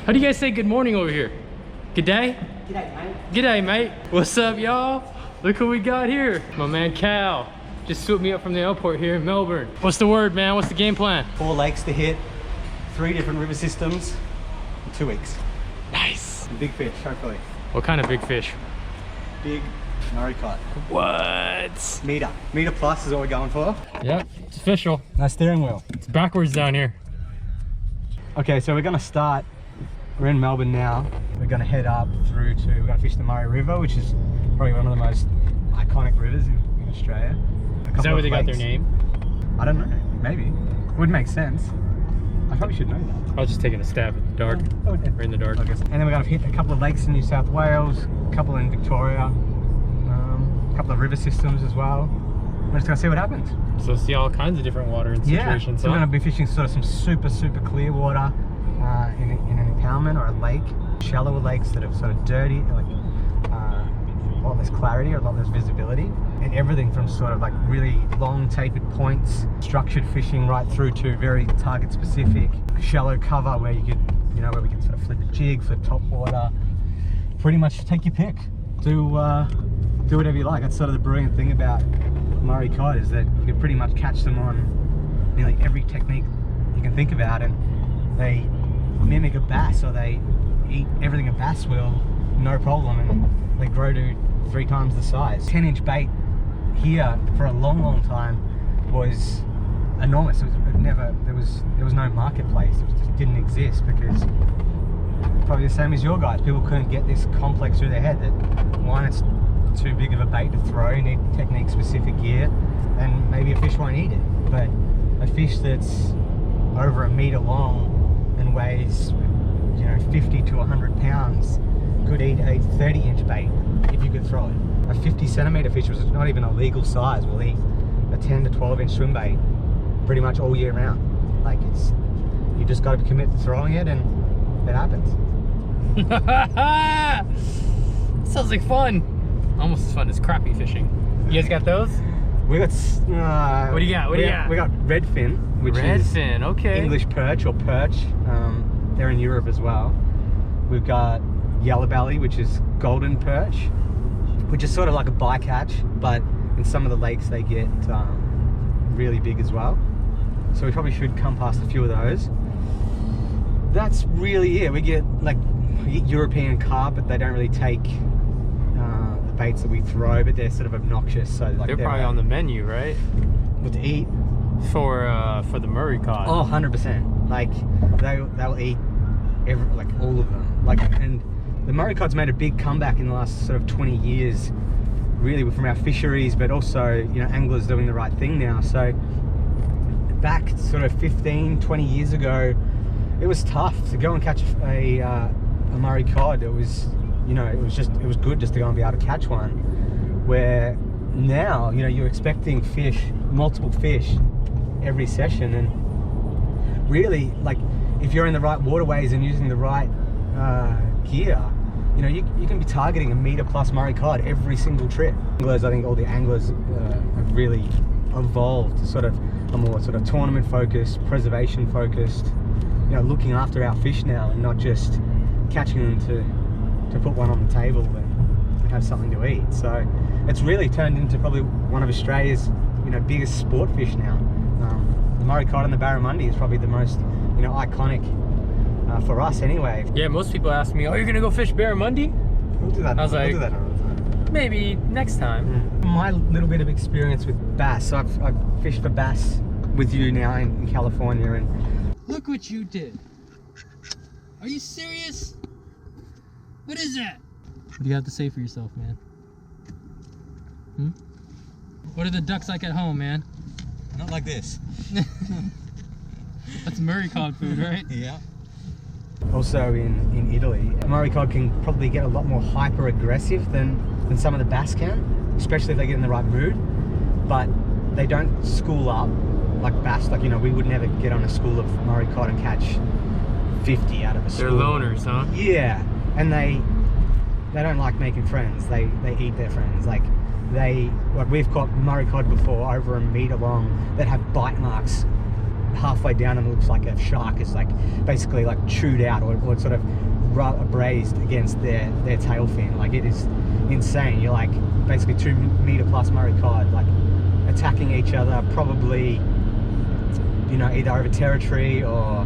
How do you guys say good morning over here? Good day? G'day, mate. G'day, mate. What's up, y'all? Look who we got here. My man Cal just swooped me up from the airport here in Melbourne. What's the word, man? What's the game plan? 4 lakes to hit, 3 different river systems in 2 weeks. Nice. Big fish, hopefully. What kind of big fish? Big Murray Cod. What? Meter plus is what we're going for. Yep, it's official. Nice steering wheel. It's backwards down here. Okay, so we're gonna start. We're in Melbourne now. We're gonna head up through to, we're gonna fish the Murray River, which is probably one of the most iconic rivers in Australia. Is that where they got their name? I don't know, maybe. Would make sense. I probably should know that. I was just taking a stab at the dark. Oh, yeah. Or in the dark. I guess. And then we're gonna hit a couple of lakes in New South Wales, a couple in Victoria, a couple of river systems as well. We're just gonna see what happens. So see all kinds of different water and situations. Yeah, so we're gonna be fishing sort of some super clear water in an impoundment or a lake. Shallower lakes that are sort of dirty, like a lot less clarity or a lot less visibility. And everything from sort of like really long tapered points, structured fishing right through to very target specific, shallow cover where you could, you know, where we can sort of flip a jig, flip top water, pretty much take your pick. Do whatever you like. That's sort of the brilliant thing about Murray Cod, is that you can pretty much catch them on nearly every technique you can think about, and they mimic a bass, or they eat everything a bass will, no problem, and they grow to 3 times the size. 10-inch bait here for a long time was enormous. There was no marketplace. It just didn't exist, because probably the same as your guys, people couldn't get this complex through their head that, one, it's too big of a bait to throw, you need technique specific gear, and maybe a fish won't eat it. But a fish that's over 1 meter long and weighs, you know, 50 to 100 pounds could eat a 30-inch bait if you could throw it. A 50-centimeter fish, which is not even a legal size, will eat a 10 to 12-inch swim bait pretty much all year round. Like, it's, you just got to commit to throwing it, and it happens. Sounds like fun. Almost as fun as crappie fishing. You guys got those? We got. What do you got? What do you got? We got redfin, which is redfin. Okay. English perch or perch. They're in Europe as well. We've got yellow belly, which is golden perch, which is sort of like a bycatch, but in some of the lakes they get really big as well. So we probably should come past a few of those. That's really it. We get European carp, but they don't really take the baits that we throw, but they're sort of obnoxious. So like they're probably on the menu, right? What to eat? For the Murray Cod. Oh, 100%. Like they'll eat all of them. And the Murray Cod's made a big comeback in the last sort of 20 years, really, from our fisheries, but also, you know, anglers doing the right thing now. So back sort of 15, 20 years ago, it was tough to go and catch a Murray Cod. It was, you know, it was good just to go and be able to catch one. Where now, you know, you're expecting multiple fish every session, and really, like, if you're in the right waterways and using the right gear, you know, you can be targeting 1 meter plus Murray Cod every single trip. Anglers, I think all the anglers have really evolved to sort of a more sort of tournament focused, preservation focused, you know, looking after our fish now, and not just catching them to put one on the table and have something to eat. So it's really turned into probably one of Australia's, you know, biggest sport fish now. The Murray Cod and the barramundi is probably the most, you know, iconic for us anyway. Yeah, most people ask me, "Oh, you're gonna go fish barramundi?" We'll do that. I was like, we'll do that another time. Maybe next time. My little bit of experience with bass. So I've fished for bass with you now in California, and look what you did. Are you serious? What is that? What do you have to say for yourself, man? What are the ducks like at home, man? not like this. That's Murray Cod food, right? Yeah. Also in Italy, Murray Cod can probably get a lot more hyper aggressive than some of the bass can, especially if they get in the right mood. But they don't school up like bass. Like, you know, we would never get on a school of Murray Cod and catch 50 out of a school. They're loners, huh? Yeah, and they don't like making friends. They eat their friends. Like we've caught Murray Cod before over a meter long that have bite marks halfway down and it looks like a shark is like basically like chewed out or sort of braised against their tail fin. Like, it is insane. You're like basically 2 meter plus Murray Cod like attacking each other, probably, you know, either over territory or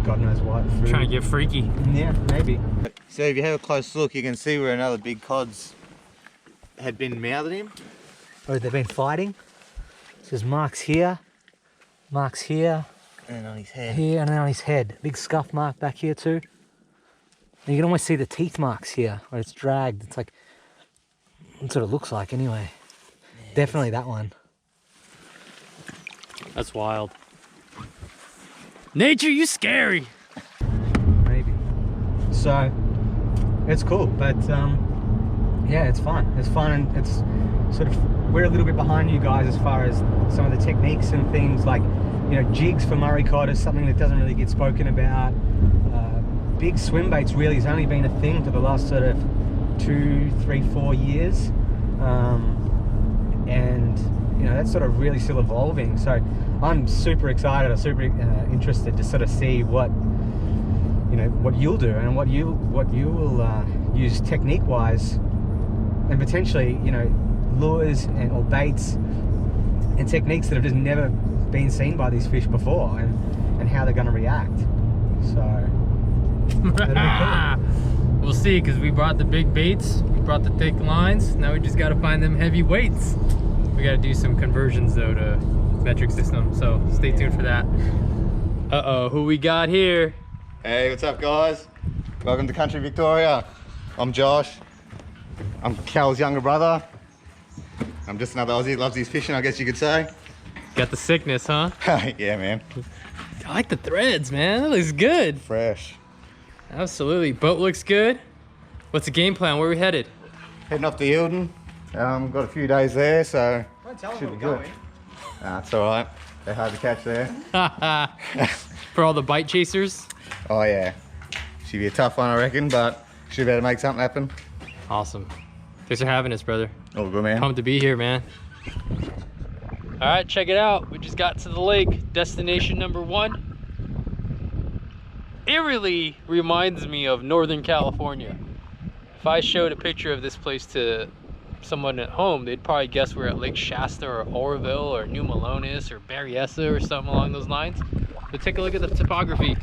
God knows what. Food. Trying to get freaky. Yeah, maybe. So if you have a close look, you can see where another big cod's had been mouthing him. Oh, they've been fighting. So there's marks here, And on his head. here, and then on his head. Big scuff mark back here too. And you can almost see the teeth marks here, where it's dragged. It's like, that's what it looks like anyway. Yeah, definitely that one. That's wild. Nature, you scary. Maybe. So, it's cool, but yeah, it's fun. It's fun, and it's sort of, we're a little bit behind you guys as far as some of the techniques and things like, you know, jigs for Murray Cod is something that doesn't really get spoken about. Big swim baits really has only been a thing for the last sort of 2, 3, 4 years. And, you know, that's sort of really still evolving. So I'm super excited, I'm super interested to sort of see what, you know, what you'll do and what you will use technique-wise, and potentially, you know, lures or baits and techniques that have just never been seen by these fish before, and how they're going to react. So that'll be cool. We'll see, because we brought the big baits, we brought the thick lines. Now we just got to find them heavy weights. We got to do some conversions though to metric system, so stay tuned for that. Uh-oh, who we got here? Hey, what's up guys? Welcome to Country Victoria. I'm Josh. I'm Cal's younger brother. I'm just another Aussie that loves his fishing, I guess you could say. Got the sickness, huh? Yeah, man. I like the threads, man. That looks good. Fresh. Absolutely. Boat looks good. What's the game plan? Where are we headed? Heading off to Eildon. Got a few days there, so should be good. It's all right. They're hard to catch there. For all the bite chasers? Oh yeah. Should be a tough one, I reckon, but should be able to make something happen. Awesome. Thanks for having us, brother. All good, man. Pumped to be here, man. All right, check it out. We just got to the lake, destination number 1. It really reminds me of Northern California. If I showed a picture of this place to someone at home, they'd probably guess we're at Lake Shasta or Oroville or New Melones or Berryessa or something along those lines. But take a look at the topography.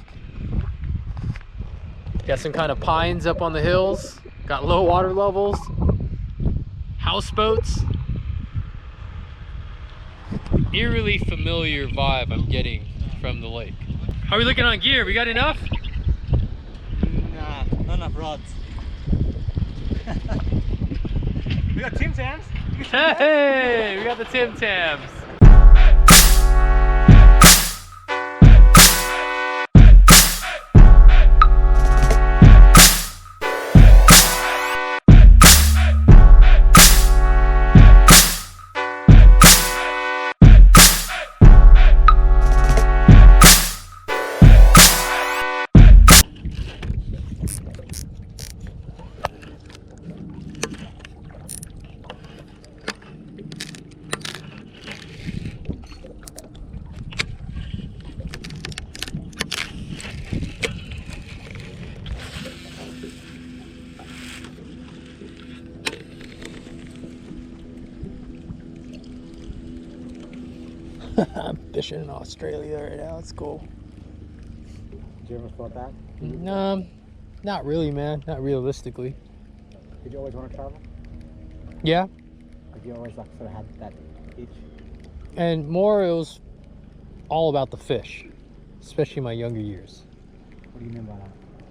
Got some kind of pines up on the hills, got low water levels, houseboats. Eerily familiar vibe I'm getting from the lake. How are we looking on gear? We got enough? Nah, not enough rods. We got Tim Tams. Hey, we got the Tim Tams. I'm fishing in Australia right now. It's cool. Did you ever thought that? Not really, man. Not realistically. Did you always want to travel? Yeah, Did you always like sort of had that itch? and more it was all about the fish, especially my younger years. What do you mean by that?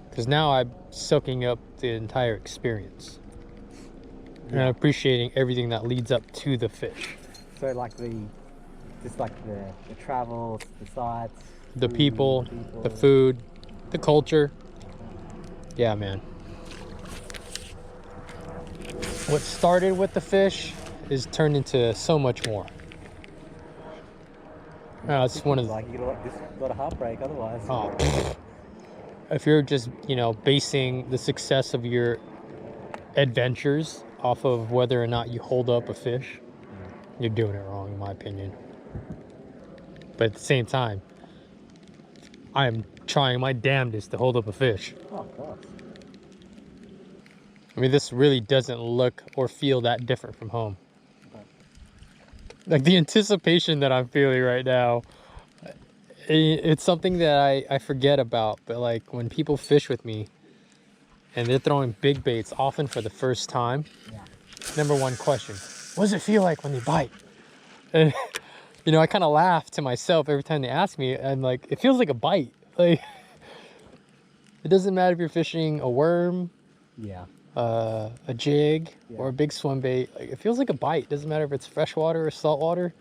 Because now I'm soaking up the entire experience. And Yeah. I'm appreciating everything that leads up to the fish. So like the travel, the sights, The food, people, the food, the culture. Yeah, man. What started with the fish is turned into so much more. It's one of the, like you get a lot of heartbreak otherwise. oh, if you're just, basing the success of your adventures off of whether or not you hold up a fish, you're doing it wrong, in my opinion. But at the same time, I'm trying my damnedest to hold up a fish. Oh, of course. I mean, this really doesn't look or feel that different from home. Like the anticipation that I'm feeling right now, it's something that I forget about. But like when people fish with me and they're throwing big baits, often for the first time, number one question, what does it feel like when they bite? And you know, I kind of laugh to myself every time they ask me. I'm like, it feels like a bite. Like, it doesn't matter if you're fishing a worm, a jig, or a big swim bait. Like, it feels like a bite. Doesn't matter if it's freshwater or saltwater.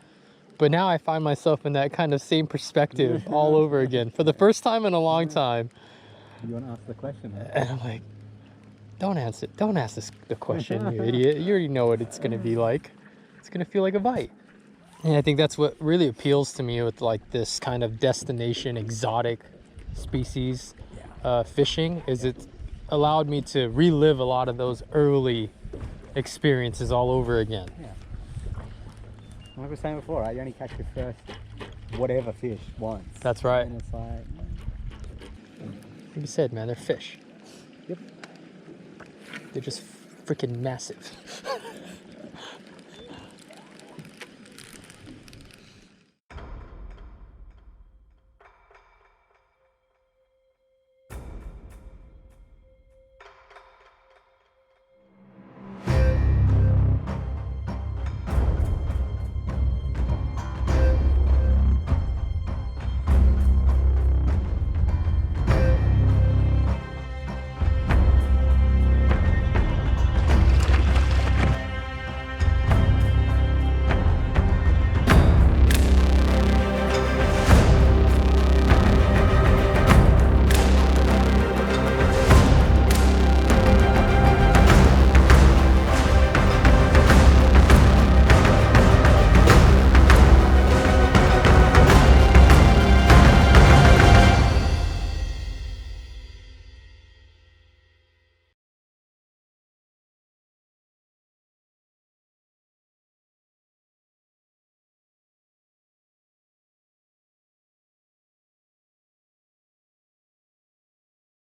But now I find myself in that kind of same perspective all over again for the first time in a long time. You want to ask the question? Huh? And I'm like, don't answer. Don't ask the question, you idiot. You already know what it's going to be like. It's going to feel like a bite. And I think that's what really appeals to me with like this kind of destination exotic species fishing, is it allowed me to relive a lot of those early experiences all over again. Like we were saying before, right? You only catch your first whatever fish once. That's right. And it's like, Like you said, man, they're fish. Yep. They're just freaking massive.